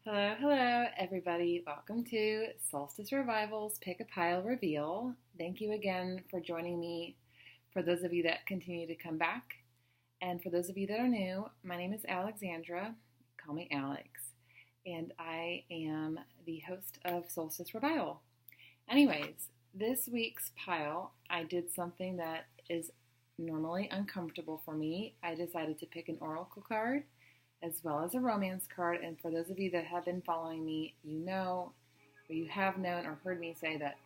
Hello, hello, everybody. Welcome to Soulstice Revival's Pick a Pile Reveal. Thank you again for joining me. For those of you that continue to come back, and for those of you that are new, my name is Alexandra. Call me Alex, and I am the host of Soulstice Revival. Anyways, this week's pile, I did something that is normally uncomfortable for me. I decided to pick an oracle card as well as a romance card. And for those of you that have been following me, you know, or you have known or heard me say that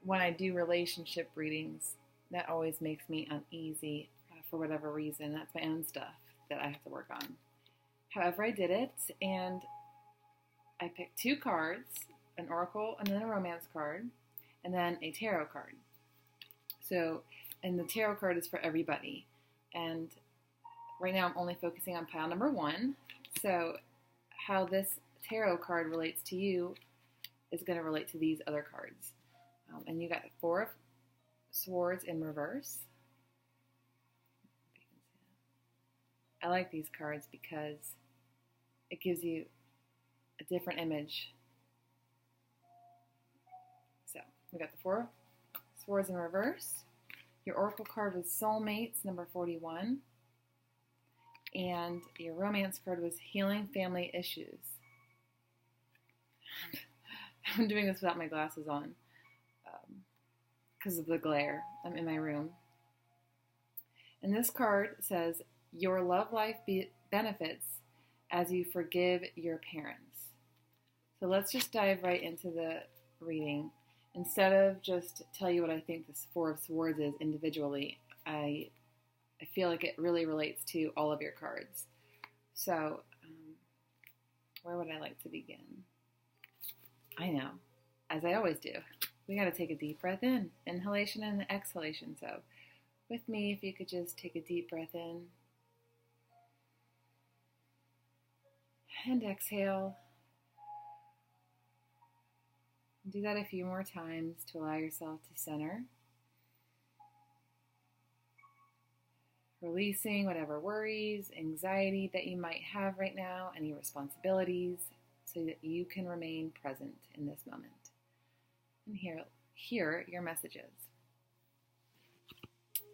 when I do relationship readings, that always makes me uneasy for whatever reason. That's my own stuff that I have to work on. However, I did it, and I picked two cards, an oracle and then a romance card, and then a tarot card. So, and the tarot card is for everybody. And right now I'm only focusing on pile number one. So how this tarot card relates to you is going to relate to these other cards. And you got the Four of Swords in reverse. I like these cards because it gives you a different image. So we got the Four of Swords in reverse. Your oracle card was Soulmates, number 41. And your romance card was Healing Family Issues. I'm doing this without my glasses on because of the glare. I'm in my room. And this card says, your love life benefits as you forgive your parents. So let's just dive right into the reading. Instead of just tell you what I think this Four of Swords is individually, I feel like it really relates to all of your cards. So, where would I like to begin? I know, as I always do, we got to take a deep breath in. Inhalation and exhalation. So, with me, if you could just take a deep breath in and exhale. Do that a few more times to allow yourself to center. Releasing whatever worries, anxiety that you might have right now, any responsibilities, so that you can remain present in this moment. And hear your messages.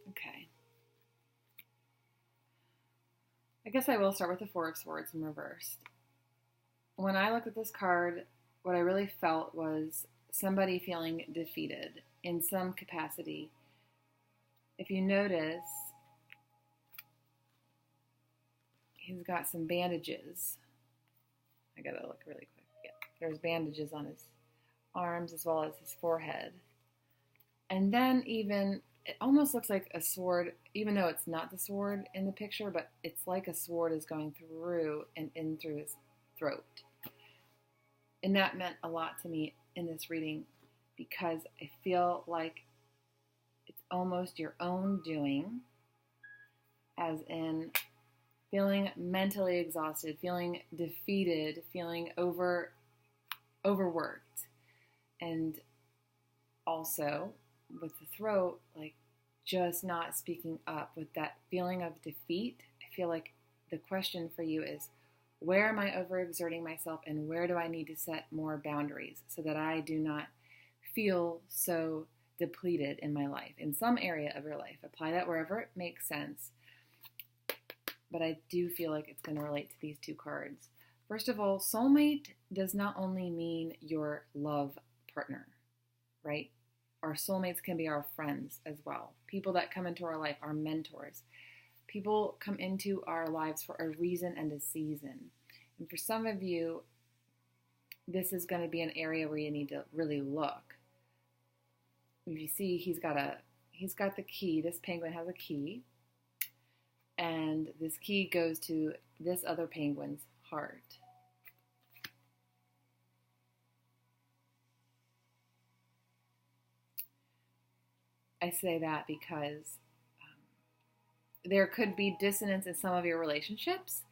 Okay. I guess I will start with the Four of Swords in reverse. When I looked at this card, what I really felt was somebody feeling defeated in some capacity. If you notice, he's got some bandages. I gotta look really quick. Yeah, there's bandages on his arms as well as his forehead. And then even, it almost looks like a sword, even though it's not the sword in the picture, but it's like a sword is going through and in through his throat. And that meant a lot to me in this reading because I feel like it's almost your own doing, as in feeling mentally exhausted, feeling defeated, feeling overworked. And also with the throat, like just not speaking up with that feeling of defeat. I feel like the question for you is, where am I overexerting myself and where do I need to set more boundaries so that I do not feel so depleted in my life, in some area of your life? Apply that wherever it makes sense. But I do feel like it's going to relate to these two cards. First of all, soulmate does not only mean your love partner, right? Our soulmates can be our friends as well. People that come into our life, our mentors. People come into our lives for a reason and a season. And for some of you, this is going to be an area where you need to really look. If you see, he's got the key. This penguin has a key. And this key goes to this other penguin's heart. I say that because there could be dissonance in some of your relationships.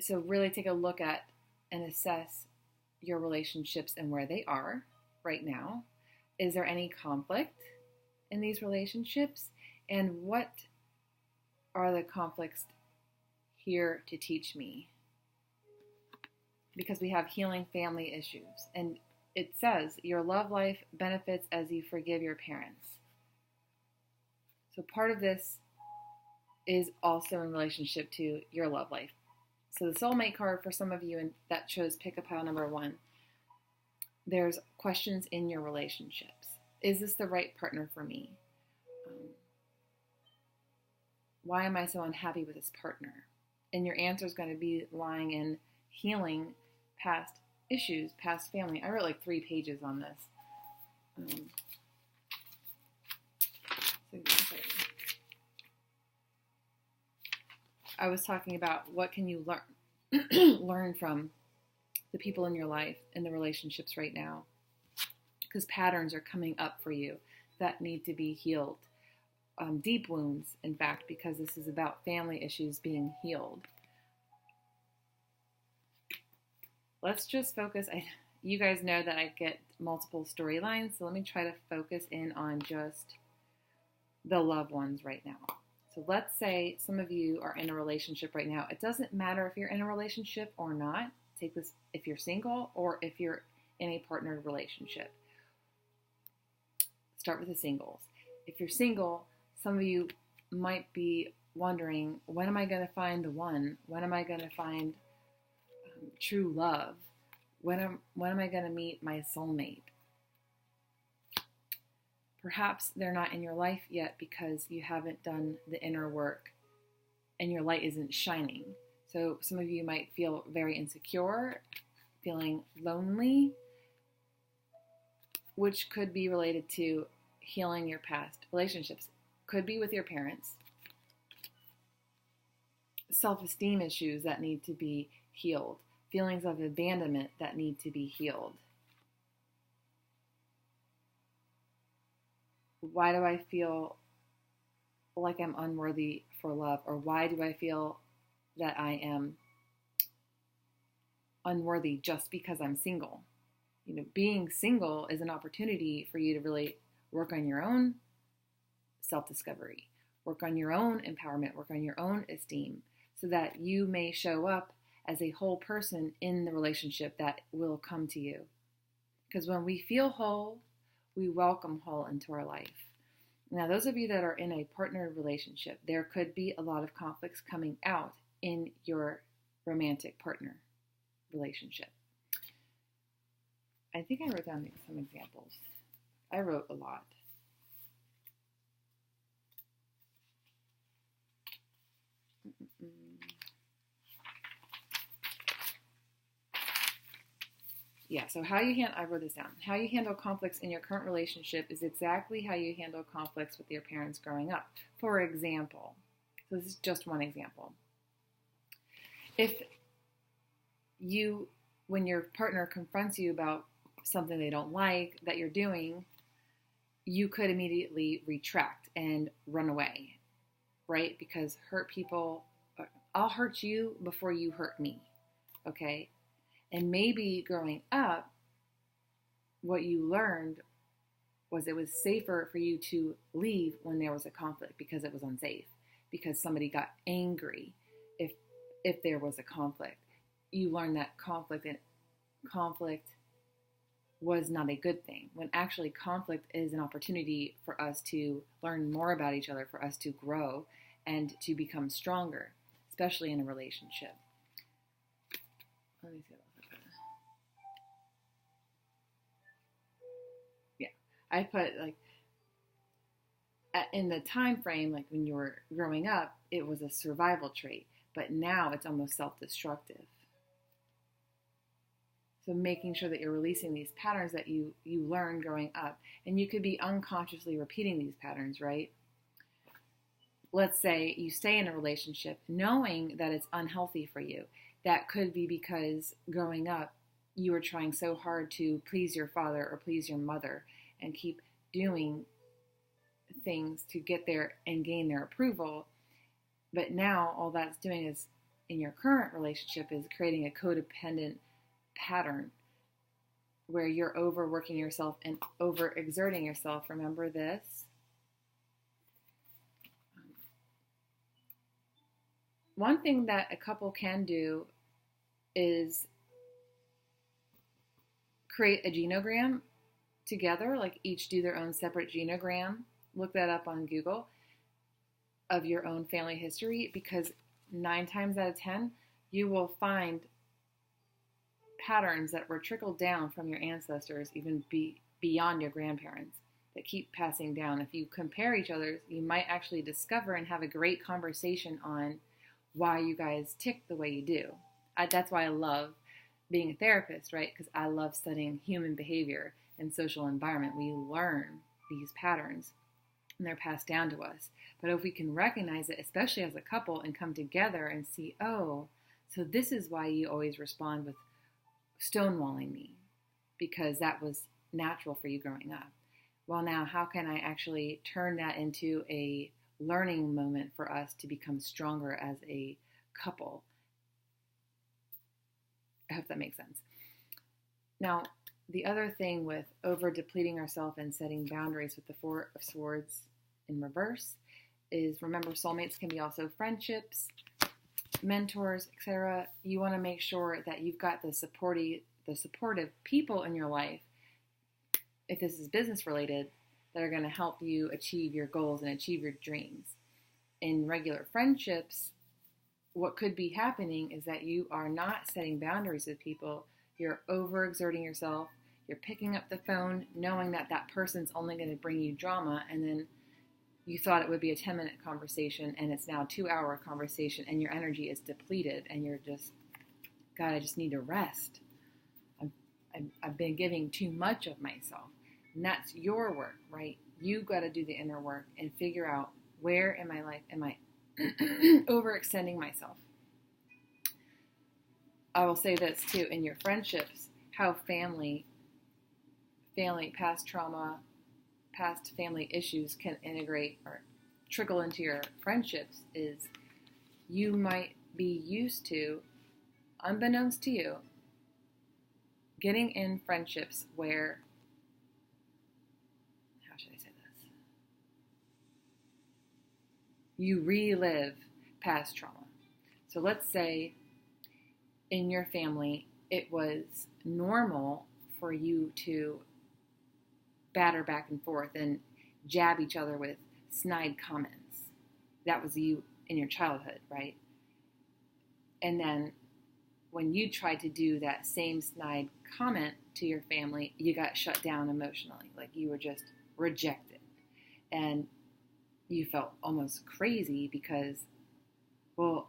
So really take a look at and assess your relationships and where they are right now. Is there any conflict in these relationships? And what are the conflicts here to teach me? because we have healing family issues. And it says your love life benefits as you forgive your parents. So part of this is also in relationship to your love life. So the soulmate card for some of you, and that chose pick a pile number 1. There's questions in your relationships. Is this the right partner for me? Why am I so unhappy with this partner? And your answer is going to be lying in healing past issues, past family. I wrote like 3 pages on this. I was talking about what can you learn from the people in your life, in the relationships right now, because patterns are coming up for you that need to be healed. Deep wounds, in fact, because this is about family issues being healed. Let's just focus. You guys know that I get multiple storylines, so let me try to focus in on just the loved ones right now. So let's say some of you are in a relationship right now. It doesn't matter if you're in a relationship or not. Take this if you're single or if you're in a partnered relationship. Start with the singles. If you're single, some of you might be wondering, when am I going to find the one? When am I going to find true love? When am I going to meet my soulmate? Perhaps they're not in your life yet because you haven't done the inner work and your light isn't shining. So some of you might feel very insecure, feeling lonely, which could be related to healing your past relationships. Could be with your parents. Self-esteem issues that need to be healed. Feelings of abandonment that need to be healed. Why do I feel like I'm unworthy for love? Or why do I feel that I am unworthy just because I'm single? You know, being single is an opportunity for you to really work on your own self-discovery, work on your own empowerment, work on your own esteem, so that you may show up as a whole person in the relationship that will come to you. Because when we feel whole, we welcome whole into our life. Now, those of you that are in a partnered relationship, there could be a lot of conflicts coming out in your romantic partner relationship. I think I wrote down some examples. I wrote a lot. Yeah, so I wrote this down. How you handle conflicts in your current relationship is exactly how you handle conflicts with your parents growing up. For example, so this is just one example. If when your partner confronts you about something they don't like that you're doing, you could immediately retract and run away, right? Because hurt people, I'll hurt you before you hurt me, okay? And maybe growing up, what you learned was it was safer for you to leave when there was a conflict because it was unsafe, because somebody got angry if there was a conflict. You learned that conflict was not a good thing, when actually conflict is an opportunity for us to learn more about each other, for us to grow and to become stronger, especially in a relationship. Let me see. I put in the time frame, like when you were growing up, it was a survival trait, but now it's almost self-destructive. So making sure that you're releasing these patterns that you learned growing up, and you could be unconsciously repeating these patterns, right? Let's say you stay in a relationship knowing that it's unhealthy for you. That could be because growing up, you were trying so hard to please your father or please your mother, and keep doing things to get there and gain their approval. But now all that's doing is, in your current relationship, is creating a codependent pattern where you're overworking yourself and overexerting yourself. Remember this. One thing that a couple can do is create a genogram together, like each do their own separate genogram. Look that up on Google of your own family history, because 9 times out of 10, you will find patterns that were trickled down from your ancestors, even beyond your grandparents, that keep passing down. If you compare each other, you might actually discover and have a great conversation on why you guys tick the way you do. That's why I love being a therapist, right? Because I love studying human behavior and social environment. We learn these patterns and they're passed down to us. But if we can recognize it, especially as a couple, and come together and see, oh, so this is why you always respond with stonewalling me, because that was natural for you growing up. Well, now how can I actually turn that into a learning moment for us to become stronger as a couple? I hope that makes sense. Now, the other thing with over depleting ourselves and setting boundaries with the Four of Swords in reverse is, remember, soulmates can be also friendships, mentors, etc. You want to make sure that you've got the supportive people in your life, if this is business related, that are going to help you achieve your goals and achieve your dreams. In regular friendships, what could be happening is that you are not setting boundaries with people. You're overexerting yourself. You're picking up the phone knowing that that person's only going to bring you drama, and then you thought it would be a 10-minute conversation and it's now a 2-hour conversation, and your energy is depleted and you're just, God, I just need to rest. I've been giving too much of myself. And that's your work, right? You've got to do the inner work and figure out, where in my life am I overextending myself? I will say this too, in your friendships, how family, past trauma, past family issues can integrate or trickle into your friendships is, you might be used to, unbeknownst to you, getting in friendships where, how should I say this? You relive past trauma. So let's say in your family, it was normal for you to batter back and forth and jab each other with snide comments. That was you in your childhood, right? And then when you tried to do that same snide comment to your family, you got shut down emotionally. Like you were just rejected. And you felt almost crazy because, well,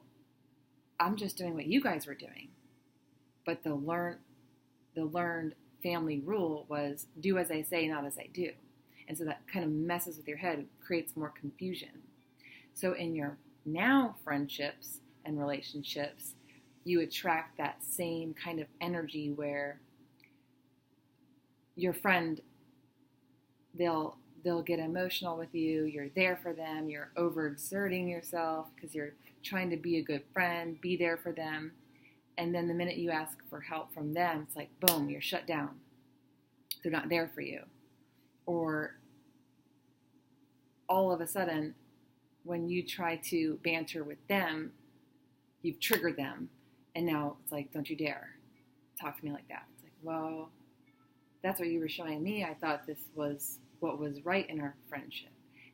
I'm just doing what you guys were doing. But the learned family rule was, do as I say, not as I do. And so that kind of messes with your head, creates more confusion. So in your now friendships and relationships, you attract that same kind of energy where your friend, they'll get emotional with you, you're there for them, you're overexerting yourself because you're trying to be a good friend, be there for them. And then the minute you ask for help from them, it's like, boom, you're shut down. They're not there for you. Or all of a sudden, when you try to banter with them, you've triggered them. And now it's like, don't you dare talk to me like that. It's like, well, that's what you were showing me. I thought this was what was right in our friendship.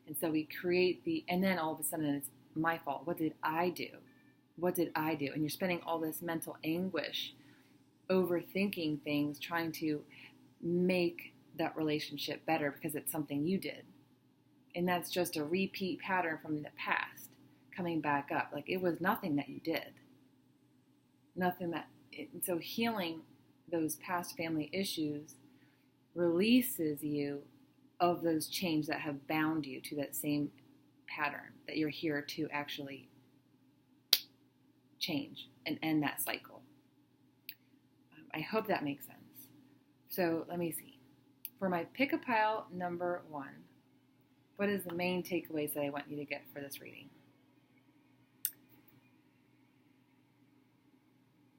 And so we create and then all of a sudden it's my fault. What did I do? What did I do? And you're spending all this mental anguish overthinking things, trying to make that relationship better because it's something you did. And that's just a repeat pattern from the past coming back up. Like it was nothing that you did. So healing those past family issues releases you of those chains that have bound you to that same pattern that you're here to actually change and end that cycle. I hope that makes sense. So let me see. For my pick a pile number 1, what is the main takeaways that I want you to get for this reading?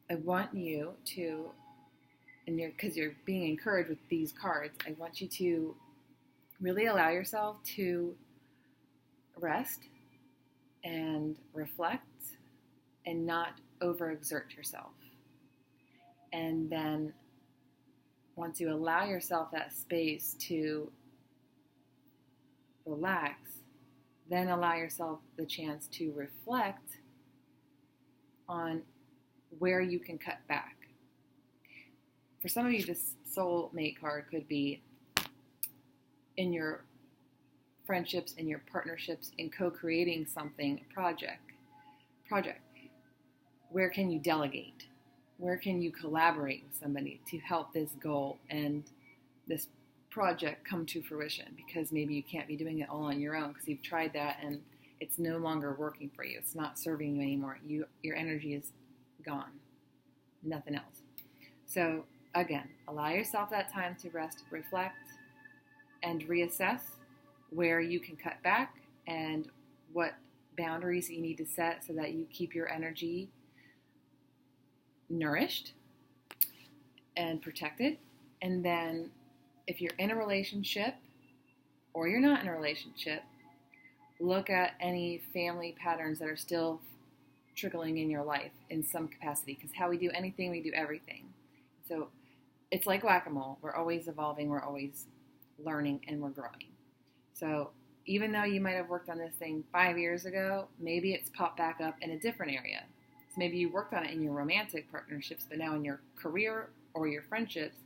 I want you to, because you're being encouraged with these cards, I want you to really allow yourself to rest and reflect and not overexert yourself. And then once you allow yourself that space to relax, then allow yourself the chance to reflect on where you can cut back. For some of you, this soulmate card could be in your friendships, in your partnerships, in co-creating something, a project. Where can you delegate? Where can you collaborate with somebody to help this goal and this project come to fruition? Because maybe you can't be doing it all on your own because you've tried that and it's no longer working for you. It's not serving you anymore. Your energy is gone. Nothing else. So again, allow yourself that time to rest, reflect, and reassess where you can cut back and what boundaries you need to set so that you keep your energy nourished and protected. And then if you're in a relationship or you're not in a relationship, look at any family patterns that are still trickling in your life in some capacity, because how we do anything, we do everything. So it's like whack-a-mole. We're always evolving, we're always learning, and we're growing. So even though you might have worked on this thing 5 years ago, maybe it's popped back up in a different area. So maybe you worked on it in your romantic partnerships, but now in your career or your friendships,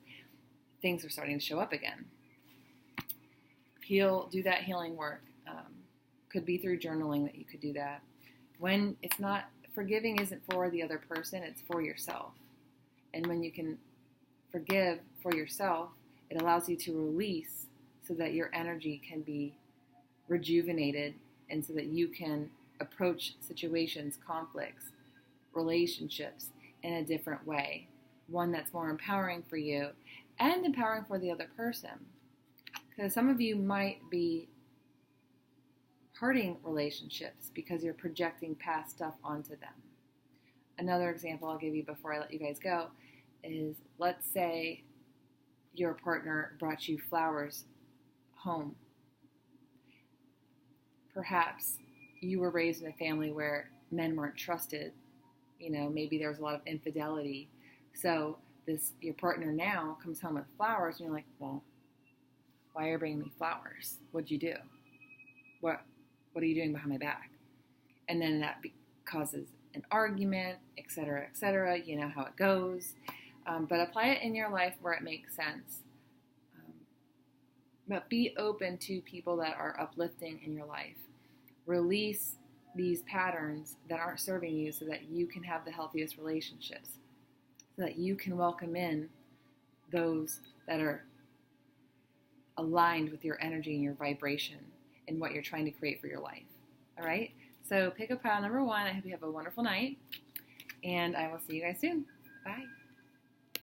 things are starting to show up again. Do that healing work. Could be through journaling that you could do that. When it's not, forgiving isn't for the other person, it's for yourself. And when you can forgive for yourself, it allows you to release so that your energy can be rejuvenated and so that you can approach situations, conflicts, relationships in a different way. One that's more empowering for you and empowering for the other person. Because some of you might be hurting relationships because you're projecting past stuff onto them. Another example I'll give you before I let you guys go is, let's say your partner brought you flowers home. Perhaps you were raised in a family where men weren't trusted. Maybe there was a lot of infidelity. So your partner now comes home with flowers, and you're like, well, why are you bringing me flowers? What'd you do? What are you doing behind my back? And then that causes an argument, etc., etc. You know how it goes. But apply it in your life where it makes sense. But be open to people that are uplifting in your life. Release these patterns that aren't serving you so that you can have the healthiest relationships, so that you can welcome in those that are aligned with your energy and your vibration and what you're trying to create for your life. All right? So pick up pile number 1. I hope you have a wonderful night, and I will see you guys soon. Bye.